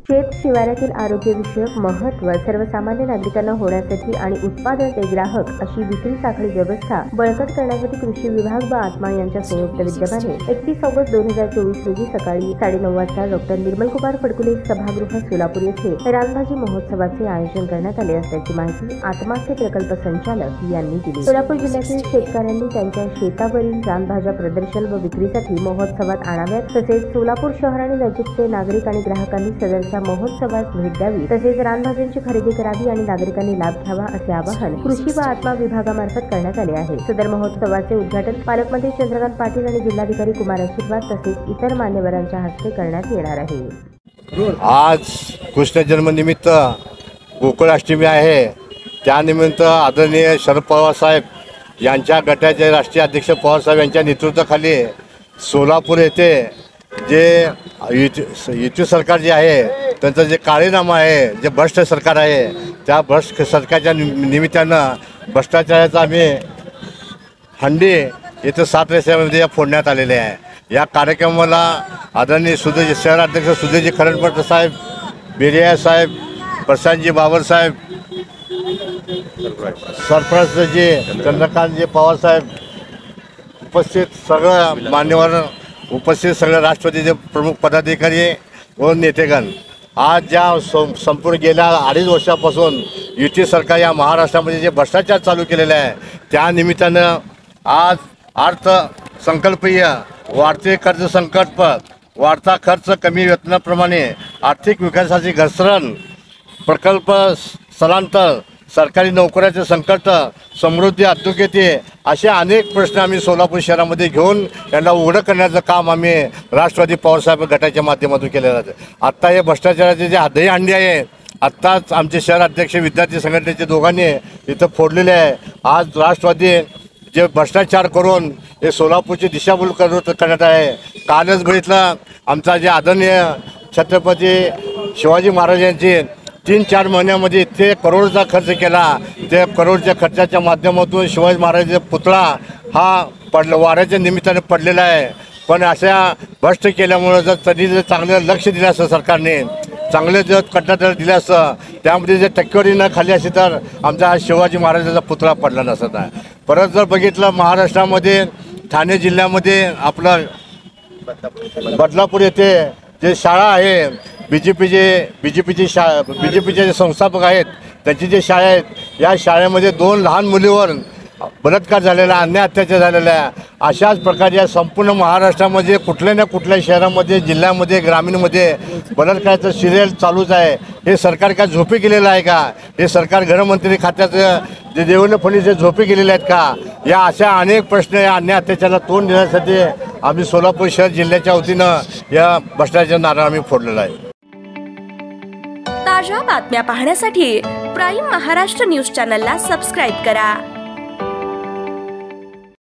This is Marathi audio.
शेत शिवारातील आरोग्यविषयक महत्त्व सर्वसामान्य नागरिकांना होण्यासाठी आणि उत्पादन ते ग्राहक अशी विक्री साखळी व्यवस्था बळकट करण्यासाठी कृषी विभाग व आत्मा यांच्या संयुक्त विद्यमाने 31 ऑगस्ट 2024 रोजी सकाळी 9:30 वाजता डॉ. निर्मलकुमार फडकुले सभागृह सोलापूर येथे रानभाजी महोत्सवाचे आयोजन करण्यात आले असल्याची माहिती आत्माचे प्रकल्प संचालक यांनी दिली। सोलापूर जिल्ह्यातील शेतकऱ्यांनी त्यांच्या शेतावरील रानभाज्या प्रदर्शन व विक्रीसाठी महोत्सवात आणाव्यात, तसेच सोलापूर शहर आणि नजीकचे नागरिक आणि ग्राहकांनी सदरच्या महोत्सवास भेट द्यावी, तसेच रानभाज्यांची खरेदी करावी आणि नागरिकांनी लाभ घ्यावा असे आवाहन कृषी व आत्मा विभागामार्फत करण्यात आले आहे। सदर महोत्सवाचे उद्घाटन पालकमंत्री चंद्रकांत पाटील आणि जिल्हाधिकारी कुमार आशीर्वाद तसेच इतर मान्यवरांच्या हस्ते करण्यात येणार आहे। आज कृष्ण जन्मनिमित्त गोकुळाष्टमी आहे। त्यानिमित्त आदरणीय शरद पवार साहेब यांच्या गटाचे राष्ट्रीय अध्यक्ष पवार साहेब यांच्या नेतृत्वाखाली सोलापूर येथे जे युती सरकार जे आहे त्यांचं जे काळेनामा आहे, जे भ्रष्ट सरकार आहे, त्या भ्रष्ट सरकारच्या निमित्तानं भ्रष्टाचाराचा आम्ही हंडी इथं 7 रस्त्यामध्ये फोडण्यात आलेले आहे। या कार्यक्रमाला आदरणीय शहराध्यक्ष सुधीरजी खरंडपट साहेब, बिरिया साहेब, प्रशांतजी बाबर साहेब, सरपंचजी चंद्रकांतजी पवार साहेब उपस्थित सगळं मान्यवर उपस्थित सगळे राष्ट्रवादीचे प्रमुख पदाधिकारी व नेतेगण आज ज्या संपूर्ण गेल्या 2.5 वर्षापासून युती सरकार या महाराष्ट्रामध्ये जे भ्रष्टाचार चालू केलेला आहे त्या निमित्तानं आज अर्थसंकल्पीय वाढते कर्ज संकट, वाढता खर्च, कमी वेतनाप्रमाणे आर्थिक विकासाची घसरण, प्रकल्प स्थलांतर, सरकारी नोकऱ्याचे संकट, समृद्धी अधोगती असे अनेक प्रश्न आम्ही सोलापूर शहरामध्ये घेऊन त्यांना उघडं करण्याचं काम आम्ही राष्ट्रवादी पवारसाहेब गटाच्या माध्यमातून केलेलं आहे। आत्ता हे भ्रष्टाचाराचे जे दहीहंडी आहे आत्ताच आमचे शहर अध्यक्ष विद्यार्थी संघटनेचे दोघांनी इथं फोडलेले आहे। आज राष्ट्रवादी जे भ्रष्टाचार करून हे सोलापूरची दिशाभूल करण्यात आहे। कालच बघितलं आमचा जे आदरणीय छत्रपती शिवाजी महाराजांची 3-4 महिन्यामध्ये इतके करोडचा खर्च केला। ते करोडच्या खर्चाच्या माध्यमातून शिवाजी महाराजांचा पुतळा हा वाऱ्याच्या निमित्ताने पडलेला आहे। पण अशा भ्रष्ट केल्यामुळं जर चांगलं लक्ष दिलं असतं सरकारने, चांगले जर कट्टादर दिले असतं, त्यामध्ये जर टक्केवारी न खाली असती तर आमचा हा शिवाजी महाराजांचा पुतळा पडला नसता। परत जर बघितलं महाराष्ट्रामध्ये ठाणे जिल्ह्यामध्ये आपलं बदलापूर येथे जे शाळा आहे बीजेपीचे जे संस्थापक आहेत त्यांची जे शाळा आहेत या शाळेमध्ये 2 लहान मुलीवर बलात्कार झालेला, अन्याय अत्याचार झालेला आहे। अशाच प्रकारे या संपूर्ण महाराष्ट्रामध्ये कुठल्या ना कुठल्या शहरामध्ये, जिल्ह्यामध्ये, ग्रामीणमध्ये बलात्काराचं सिरियल चालूच आहे। हे सरकार काय झोपी गेलेलं आहे का? हे सरकार गृहमंत्री खात्याचं जे देवेंद्र फडणवीस झोपी गेलेले आहेत का? या अशा अनेक प्रश्न या अन्याय अत्याचाराला तोंड देण्यासाठी आम्ही सोलापूर शहर जिल्ह्याच्या वतीनं या भ्रष्टाचार नारा आम्ही फोडलेला आहे। ताज्या बातम्या पाहण्यासाठी प्राईम महाराष्ट्र न्यूज चॅनलला सबस्क्राईब करा।